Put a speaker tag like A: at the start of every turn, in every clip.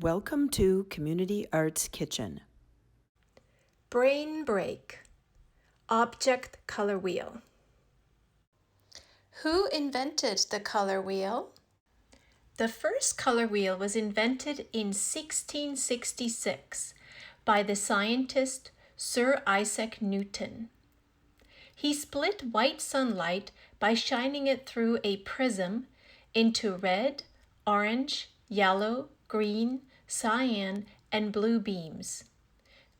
A: Welcome to Community ArtsKitchen.
B: Brain break. Object color wheel. Who invented the color wheel? The first color wheel was invented in 1666 by the scientist Sir Isaac Newton. He split white sunlight by shining it through a prism into red, orange, yellow, green, cyan, and blue beams.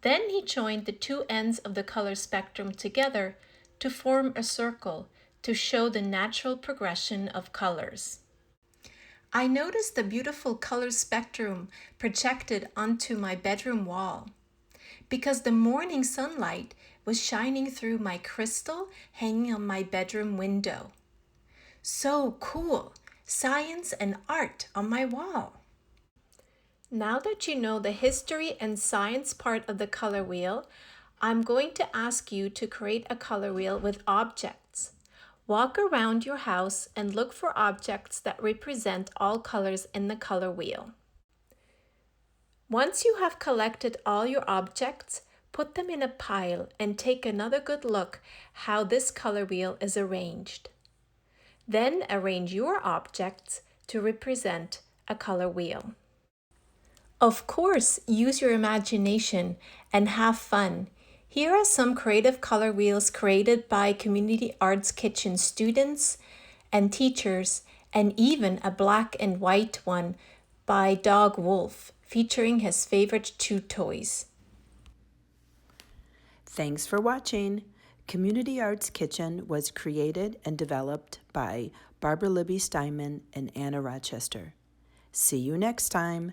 B: Then he joined the two ends of the color spectrum together to form a circle to show the natural progression of colors. I noticed the beautiful color spectrum projected onto my bedroom wall because the morning sunlight was shining through my crystal hanging on my bedroom window. So cool! Science and art on my wall. Now that you know the history and science part of the color wheel, I'm going to ask you to create a color wheel with objects. Walk around your house and look for objects that represent all colors in the color wheel. Once you have collected all your objects, put them in a pile and take another good look how this color wheel is arranged. Then arrange your objects to represent a color wheel. Of course, use your imagination and have fun. Here are some creative color wheels created by Community ArtsKitchen students and teachers, and even a black and white one by Dog Wolf, featuring his favorite chew toys.
A: Thanks for watching. Community ArtsKitchen was created and developed by Barbara Libby-Steinmann and Anna Rochester. See you next time.